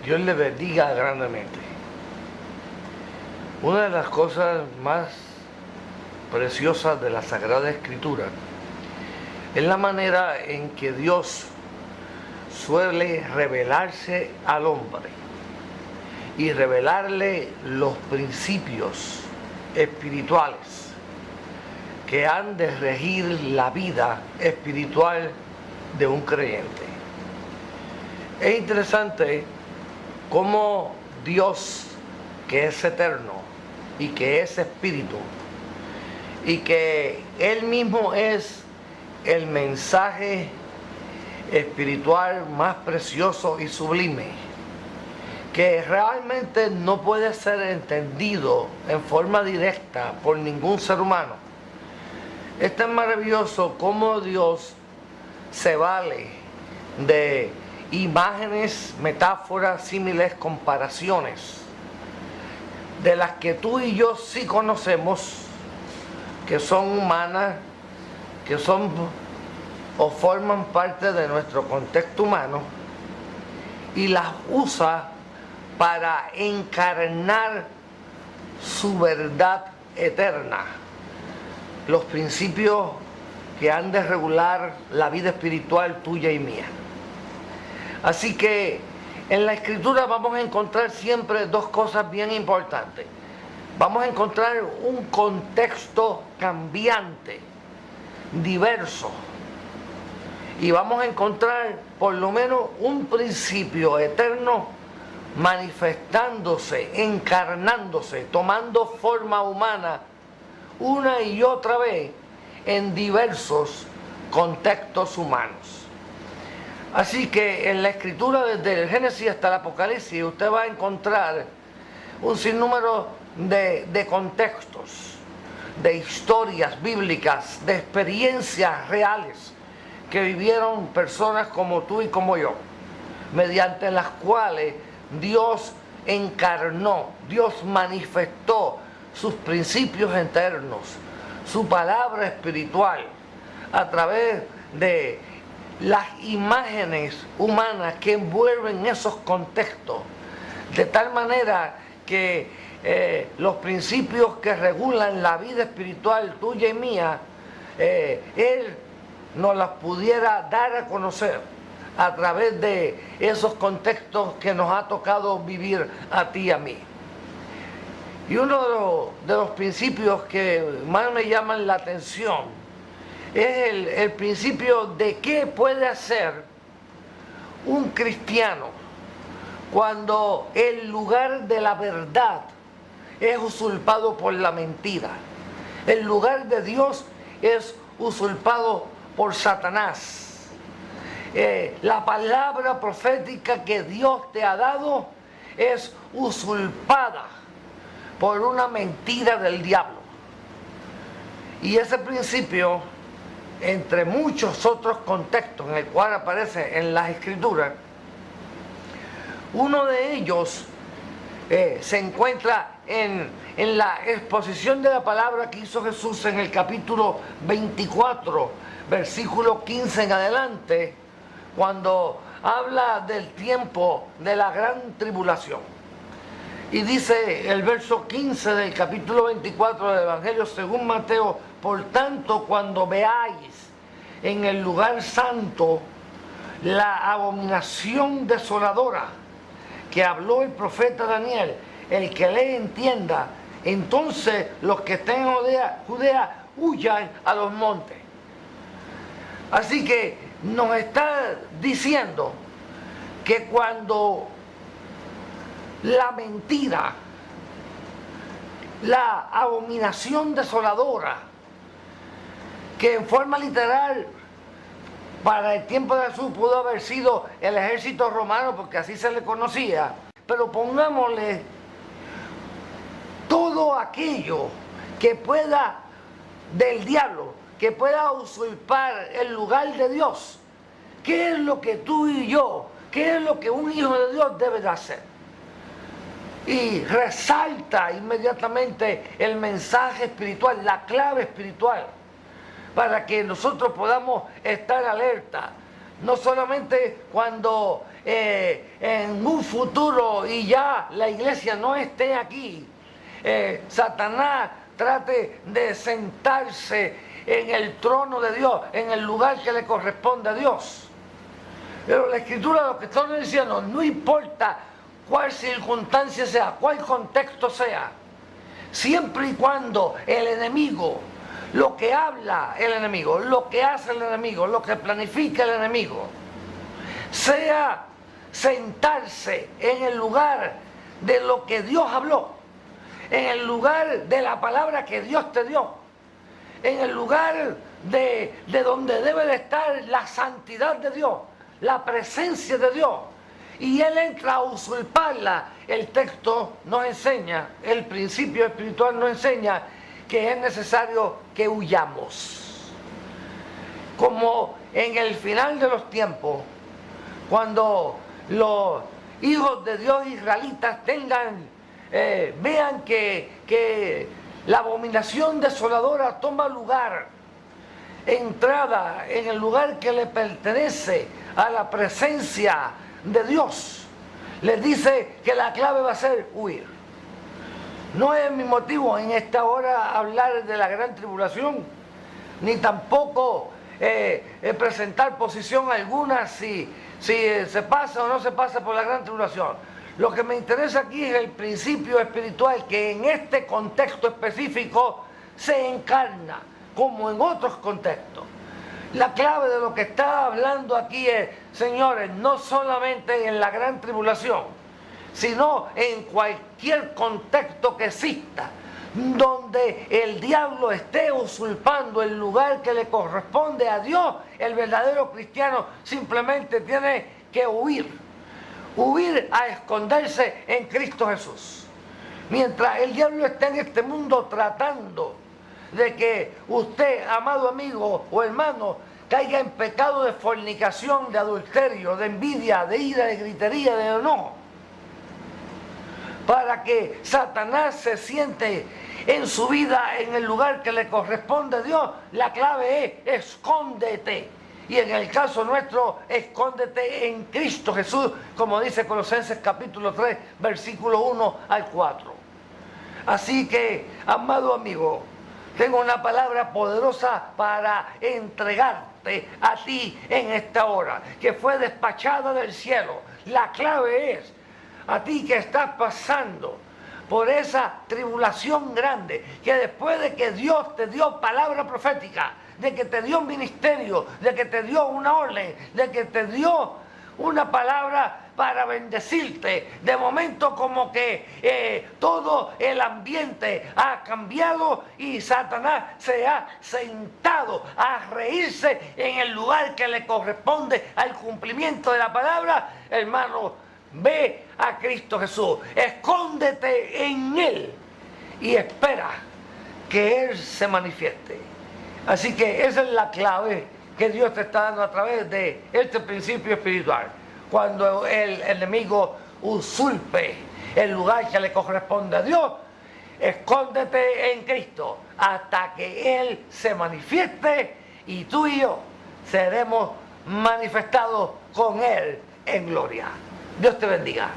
Dios le bendiga grandemente. Una de las cosas más preciosas de la Sagrada Escritura es la manera en que Dios suele revelarse al hombre y revelarle los principios espirituales que han de regir la vida espiritual de un creyente. Es interesante cómo Dios, que es eterno y que es espíritu, y que Él mismo es el mensaje espiritual más precioso y sublime, que realmente no puede ser entendido en forma directa por ningún ser humano. Es tan maravilloso cómo Dios se vale de imágenes, metáforas, símiles, comparaciones, de las que tú y yo sí conocemos, que son humanas, que son o forman parte de nuestro contexto humano, y las usa para encarnar su verdad eterna, los principios que han de regular la vida espiritual tuya y mía. Así que en la Escritura vamos a encontrar siempre dos cosas bien importantes. Vamos a encontrar un contexto cambiante, diverso, y vamos a encontrar por lo menos un principio eterno manifestándose, encarnándose, tomando forma humana una y otra vez en diversos contextos humanos. Así que en la Escritura, desde el Génesis hasta el Apocalipsis, usted va a encontrar un sinnúmero de contextos, de historias bíblicas, de experiencias reales que vivieron personas como tú y como yo, mediante las cuales Dios encarnó, Dios manifestó sus principios eternos, su palabra espiritual, a través de las imágenes humanas que envuelven esos contextos, de tal manera que los principios que regulan la vida espiritual tuya y mía, Él nos las pudiera dar a conocer a través de esos contextos que nos ha tocado vivir a ti y a mí. Y uno de los principios que más me llaman la atención es el principio de qué puede hacer un cristiano cuando el lugar de la verdad es usurpado por la mentira. El lugar de Dios es usurpado por Satanás. La palabra profética que Dios te ha dado es usurpada por una mentira del diablo. Y ese principio, entre muchos otros contextos en el cual aparece en las Escrituras, uno de ellos se encuentra en la exposición de la palabra que hizo Jesús en el capítulo 24, versículo 15 en adelante, cuando habla del tiempo de la gran tribulación. Y dice el verso 15 del capítulo 24 del Evangelio según Mateo: por tanto, cuando veáis en el lugar santo la abominación desoladora que habló el profeta Daniel, el que lee entienda, entonces los que estén en Judea huyan a los montes. Así que nos está diciendo que cuando la mentira, la abominación desoladora, que en forma literal para el tiempo de Jesús pudo haber sido el ejército romano, porque así se le conocía, pero pongámosle todo aquello que pueda, del diablo, que pueda usurpar el lugar de Dios. ¿Qué es lo que tú y yo, qué es lo que un hijo de Dios debe de hacer? Y resalta inmediatamente el mensaje espiritual, la clave espiritual, para que nosotros podamos estar alerta, no solamente cuando en un futuro y ya la iglesia no esté aquí, Satanás trate de sentarse en el trono de Dios, en el lugar que le corresponde a Dios. Pero la Escritura lo que está diciendo, no importa cuál circunstancia sea, cuál contexto sea, siempre y cuando el enemigo, lo que habla el enemigo, lo que hace el enemigo, lo que planifica el enemigo, sea sentarse en el lugar de lo que Dios habló, en el lugar de la palabra que Dios te dio, en el lugar de donde debe de estar la santidad de Dios, la presencia de Dios, y él entra a usurparla. El texto nos enseña, el principio espiritual nos enseña que es necesario que huyamos. Como en el final de los tiempos, cuando los hijos de Dios israelitas vean que la abominación desoladora toma lugar, entrada en el lugar que le pertenece a la presencia de Dios, les dice que la clave va a ser huir. No es mi motivo en esta hora hablar de la gran tribulación, ni tampoco presentar posición alguna si se pasa o no se pasa por la gran tribulación. Lo que me interesa aquí es el principio espiritual que en este contexto específico se encarna, como en otros contextos. La clave de lo que está hablando aquí es, señores, no solamente en la gran tribulación, sino en cualquier contexto que exista, donde el diablo esté usurpando el lugar que le corresponde a Dios, el verdadero cristiano simplemente tiene que huir a esconderse en Cristo Jesús. Mientras el diablo está en este mundo tratando de que usted, amado amigo o hermano, caiga en pecado de fornicación, de adulterio, de envidia, de ira, de gritería, de enojo, para que Satanás se siente en su vida en el lugar que le corresponde a Dios, la clave es escóndete. Y en el caso nuestro, escóndete en Cristo Jesús, como dice Colosenses capítulo 3, versículo 1 al 4. Así que, amado amigo, tengo una palabra poderosa para entregarte a ti en esta hora, que fue despachada del cielo. La clave es, a ti que estás pasando por esa tribulación grande, que después de que Dios te dio palabra profética, de que te dio un ministerio, de que te dio una orden, de que te dio una palabra para bendecirte, de momento como que todo el ambiente ha cambiado y Satanás se ha sentado a reírse en el lugar que le corresponde al cumplimiento de la palabra. Hermano, ve a Cristo Jesús, escóndete en Él y espera que Él se manifieste. Así que esa es la clave que Dios te está dando a través de este principio espiritual. Cuando el enemigo usurpe el lugar que le corresponde a Dios, escóndete en Cristo hasta que Él se manifieste y tú y yo seremos manifestados con Él en gloria. Dios te bendiga.